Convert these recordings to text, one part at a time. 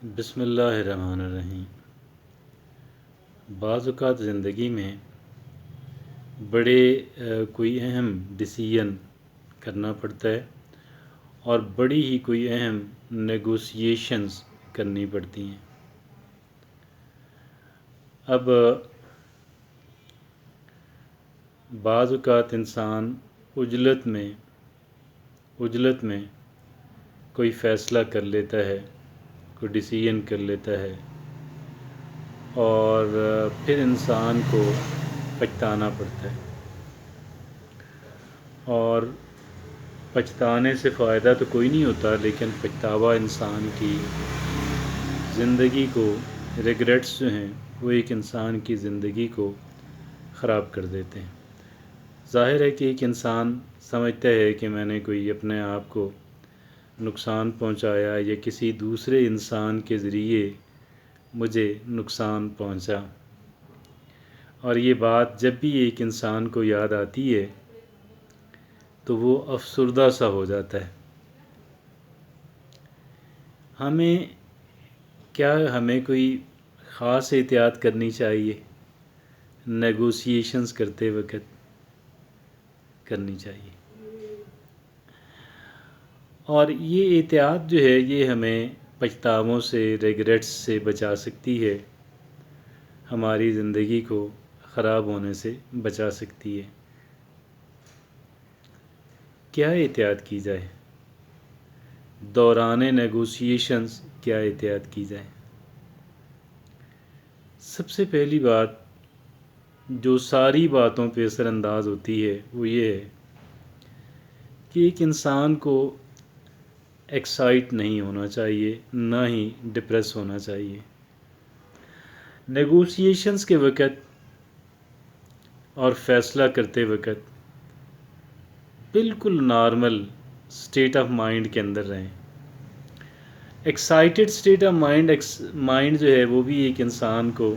بسم اللہ الرحمن الرحیم۔ بعض اوقات زندگی میں بڑے کوئی اہم ڈیسیژن کرنا پڑتا ہے اور بڑی ہی کوئی اہم نیگوسیشنز کرنی پڑتی ہیں۔ اب بعض اوقات انسان عجلت میں کوئی فیصلہ کر لیتا ہے، کوئی ڈیسیژن کر لیتا ہے اور پھر انسان کو پچھتانا پڑتا ہے، اور پچھتانے سے فائدہ تو کوئی نہیں ہوتا، لیکن پچھتاوا انسان کی زندگی کو، ریگریٹس جو ہیں وہ ایک انسان کی زندگی کو خراب کر دیتے ہیں۔ ظاہر ہے کہ ایک انسان سمجھتا ہے کہ میں نے کوئی اپنے آپ کو نقصان پہنچایا یا کسی دوسرے انسان کے ذریعے مجھے نقصان پہنچا، اور یہ بات جب بھی ایک انسان کو یاد آتی ہے تو وہ افسردہ سا ہو جاتا ہے۔ ہمیں کوئی خاص احتیاط کرنی چاہیے، نیگوسیشنز کرتے وقت کرنی چاہیے، اور یہ احتیاط جو ہے یہ ہمیں پچھتاووں سے، ریگریٹس سے بچا سکتی ہے، ہماری زندگی کو خراب ہونے سے بچا سکتی ہے۔ کیا احتیاط کی جائے؟ دوران نیگوسیشنز کیا احتیاط کی جائے؟ سب سے پہلی بات جو ساری باتوں پہ اثر انداز ہوتی ہے وہ یہ ہے کہ ایک انسان کو ایکسائٹ نہیں ہونا چاہیے، نہ ہی ڈپریس ہونا چاہیے۔ نیگوسیشنز کے وقت اور فیصلہ کرتے وقت بالکل نارمل اسٹیٹ آف مائنڈ کے اندر رہیں۔ ایکسائٹڈ اسٹیٹ آف مائنڈ جو ہے وہ بھی ایک انسان کو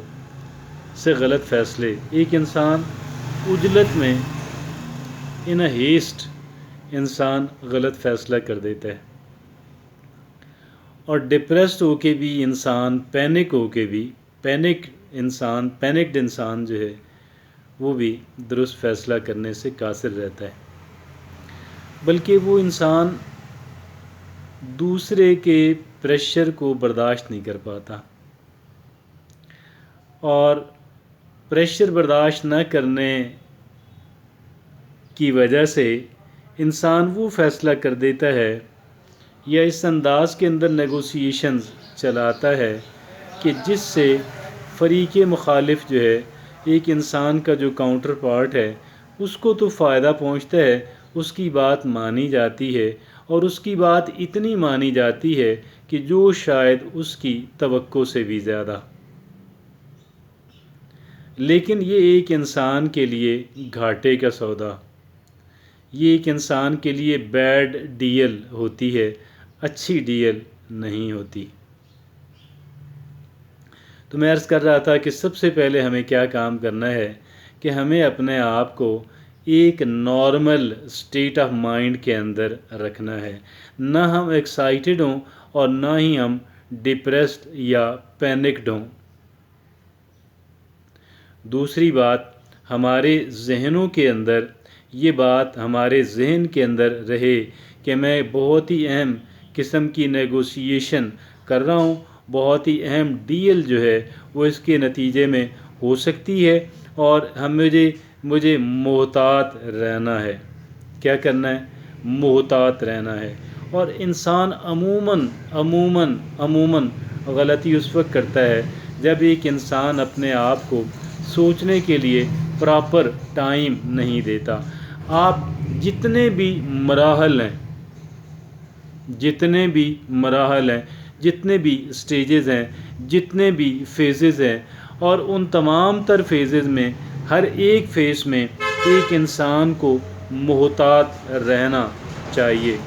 سے غلط فیصلے، ایک انسان عجلت میں ان اے ہیسٹ انسان غلط فیصلہ کر دیتا ہے، اور ڈپریسڈ ہو کے بھی انسان، پینکڈ انسان جو ہے وہ بھی درست فیصلہ کرنے سے قاصر رہتا ہے، بلکہ وہ انسان دوسرے کے پریشر کو برداشت نہیں کر پاتا، اور پریشر برداشت نہ کرنے کی وجہ سے انسان وہ فیصلہ کر دیتا ہے یا اس انداز کے اندر نیگوسیشنز چلاتا ہے کہ جس سے فریق مخالف جو ہے، ایک انسان کا جو کاؤنٹر پارٹ ہے، اس کو تو فائدہ پہنچتا ہے، اس کی بات مانی جاتی ہے، اور اس کی بات اتنی مانی جاتی ہے کہ جو شاید اس کی توقع سے بھی زیادہ۔ لیکن یہ ایک انسان کے لیے گھاٹے کا سودا، یہ ایک انسان کے لیے بیڈ ڈیل ہوتی ہے، اچھی ڈیل نہیں ہوتی۔ تو میں عرض کر رہا تھا کہ سب سے پہلے ہمیں کیا کام کرنا ہے کہ ہمیں اپنے آپ کو ایک نارمل اسٹیٹ آف مائنڈ کے اندر رکھنا ہے، نہ ہم ایکسائٹڈ ہوں اور نہ ہی ہم ڈپریسڈ یا پینکڈ ہوں۔ دوسری بات، ہمارے ذہنوں کے اندر یہ بات ہمارے ذہن کے اندر رہے کہ میں بہت ہی اہم قسم کی نیگوسیشن کر رہا ہوں، بہت ہی اہم ڈیل جو ہے وہ اس کے نتیجے میں ہو سکتی ہے، اور مجھے محتاط رہنا ہے۔ کیا کرنا ہے؟ محتاط رہنا ہے۔ اور انسان عموماً غلطی اس وقت کرتا ہے جب ایک انسان اپنے آپ کو سوچنے کے لیے پراپر ٹائم نہیں دیتا۔ آپ جتنے بھی مراحل ہیں، جتنے بھی سٹیجز ہیں، جتنے بھی فیزز ہیں، اور ان تمام تر فیزز میں ہر ایک فیز میں ایک انسان کو محتاط رہنا چاہیے،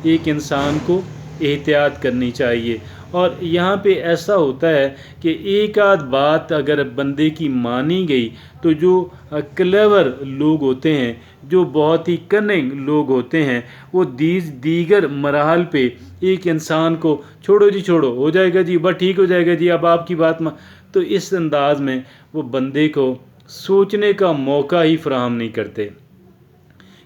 ایک انسان کو احتیاط کرنی چاہیے، اور یہاں پہ ایسا ہوتا ہے کہ ایک آدھ بات اگر بندے کی مانی گئی تو جو کلیور لوگ ہوتے ہیں، جو بہت ہی کننگ لوگ ہوتے ہیں، وہ دیگر مراحل پہ ایک انسان کو چھوڑو جی، چھوڑو، ہو جائے گا جی، بس ٹھیک ہو جائے گا جی، اب آپ کی بات تو اس انداز میں وہ بندے کو سوچنے کا موقع ہی فراہم نہیں کرتے۔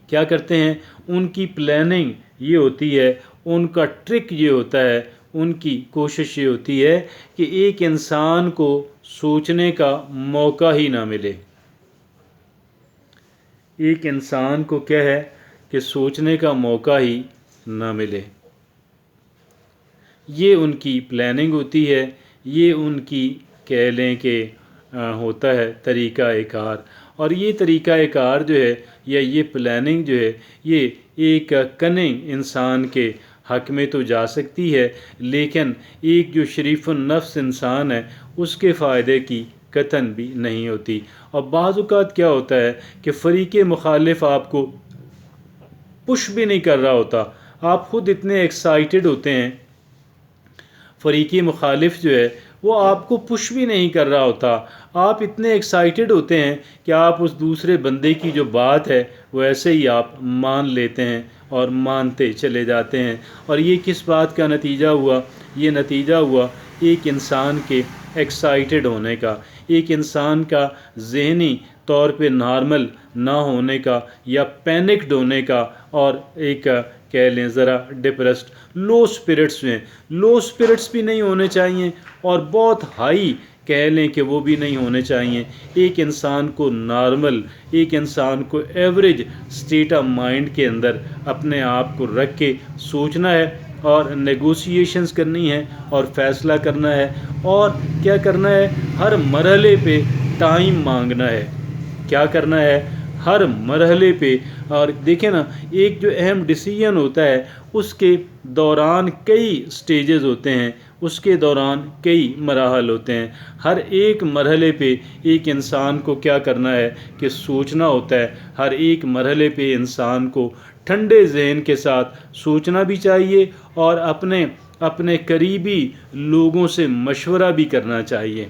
کیا کرتے ہیں؟ ان کی پلاننگ یہ ہوتی ہے، ان کا ٹرک یہ ہوتا ہے، ان کی کوشش یہ ہوتی ہے کہ ایک انسان کو سوچنے کا موقع ہی نہ ملے۔ ایک انسان کو کیا ہے کہ سوچنے کا موقع ہی نہ ملے۔ یہ ان کی پلاننگ ہوتی ہے، یہ ان کی کہہ لیں کہ ہوتا ہے طریقہ کار۔ اور یہ طریقہ کار جو ہے یا یہ پلاننگ جو ہے، یہ ایک کننگ انسان کے حق میں تو جا سکتی ہے، لیکن ایک جو شریف النفس انسان ہے اس کے فائدے کی قطعاً بھی نہیں ہوتی۔ اور بعض اوقات کیا ہوتا ہے کہ فریق مخالف آپ کو پش بھی نہیں کر رہا ہوتا، آپ خود اتنے ایکسائٹڈ ہوتے ہیں، فریق مخالف جو ہے وہ آپ کو پش بھی نہیں کر رہا ہوتا، آپ اتنے ایکسائٹڈ ہوتے ہیں کہ آپ اس دوسرے بندے کی جو بات ہے وہ ایسے ہی آپ مان لیتے ہیں اور مانتے چلے جاتے ہیں۔ اور یہ کس بات کا نتیجہ ہوا؟ یہ نتیجہ ہوا ایک انسان کے ایکسائٹڈ ہونے کا، ایک انسان کا ذہنی طور پہ نارمل نہ ہونے کا یا پینکڈ ہونے کا، اور ایک کہہ لیں ذرا ڈپریسڈ، لو اسپرٹس میں، لو اسپرٹس بھی نہیں ہونے چاہیے اور بہت ہائی کہہ لیں کہ وہ بھی نہیں ہونے چاہیے۔ ایک انسان کو نارمل، ایک انسان کو ایوریج اسٹیٹ آف مائنڈ کے اندر اپنے آپ کو رکھ کے سوچنا ہے اور نیگوسیشنز کرنی ہے اور فیصلہ کرنا ہے، اور کیا کرنا ہے؟ ہر مرحلے پہ ٹائم مانگنا ہے۔ کیا کرنا ہے؟ ہر مرحلے پہ۔ اور دیکھیں نا، ایک جو اہم ڈیسیژن ہوتا ہے اس کے دوران کئی سٹیجز ہوتے ہیں، اس کے دوران کئی مراحل ہوتے ہیں۔ ہر ایک مرحلے پہ ایک انسان کو کیا کرنا ہے کہ سوچنا ہوتا ہے۔ ہر ایک مرحلے پہ انسان کو ٹھنڈے ذہن کے ساتھ سوچنا بھی چاہیے اور اپنے قریبی لوگوں سے مشورہ بھی کرنا چاہیے۔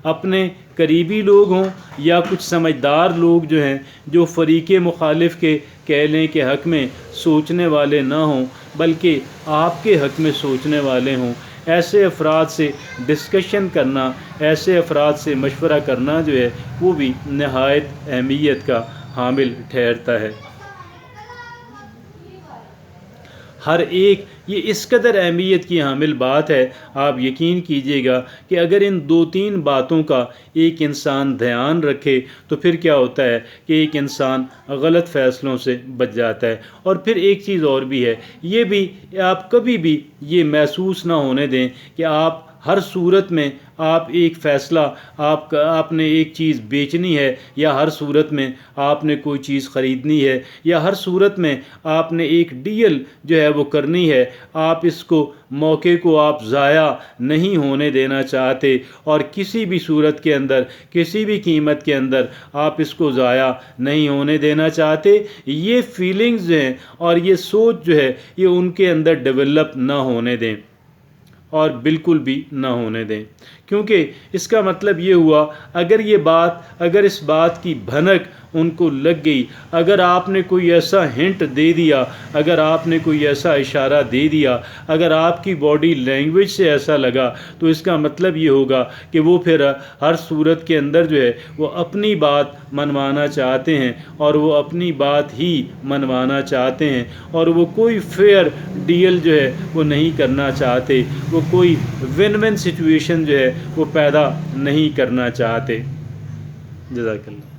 اپنے قریبی لوگ ہوں یا کچھ سمجھدار لوگ جو ہیں، جو فریق مخالف کے کہہ لیں کہ حق میں سوچنے والے نہ ہوں بلکہ آپ کے حق میں سوچنے والے ہوں، ایسے افراد سے ڈسکشن کرنا، ایسے افراد سے مشورہ کرنا جو ہے وہ بھی نہایت اہمیت کا حامل ٹھہرتا ہے۔ ہر ایک یہ اس قدر اہمیت کی حامل بات ہے، آپ یقین کیجئے گا کہ اگر ان 2-3 باتوں کا ایک انسان دھیان رکھے تو پھر کیا ہوتا ہے کہ ایک انسان غلط فیصلوں سے بچ جاتا ہے۔ اور پھر ایک چیز اور بھی ہے، یہ بھی آپ کبھی بھی یہ محسوس نہ ہونے دیں کہ آپ ہر صورت میں آپ ایک فیصلہ، آپ نے ایک چیز بیچنی ہے، یا ہر صورت میں آپ نے کوئی چیز خریدنی ہے، یا ہر صورت میں آپ نے ایک ڈیل جو ہے وہ کرنی ہے، آپ اس کو موقع کو آپ ضائع نہیں ہونے دینا چاہتے، اور کسی بھی صورت کے اندر، کسی بھی قیمت کے اندر آپ اس کو ضائع نہیں ہونے دینا چاہتے۔ یہ فیلنگز ہیں اور یہ سوچ جو ہے یہ ان کے اندر ڈیولپ نہ ہونے دیں، اور بالکل بھی نہ ہونے دیں، کیونکہ اس کا مطلب یہ ہوا اگر اس بات کی بھنک ان کو لگ گئی، اگر آپ نے کوئی ایسا ہنٹ دے دیا، اگر آپ نے کوئی ایسا اشارہ دے دیا، اگر آپ کی باڈی لینگویج سے ایسا لگا، تو اس کا مطلب یہ ہوگا کہ وہ پھر ہر صورت کے اندر جو ہے وہ اپنی بات منوانا چاہتے ہیں، اور وہ اپنی بات ہی منوانا چاہتے ہیں، اور وہ کوئی فیئر ڈیل جو ہے وہ نہیں کرنا چاہتے، وہ کوئی ون ون سچویشن جو ہے وہ پیدا نہیں کرنا چاہتے۔ جزاک اللہ۔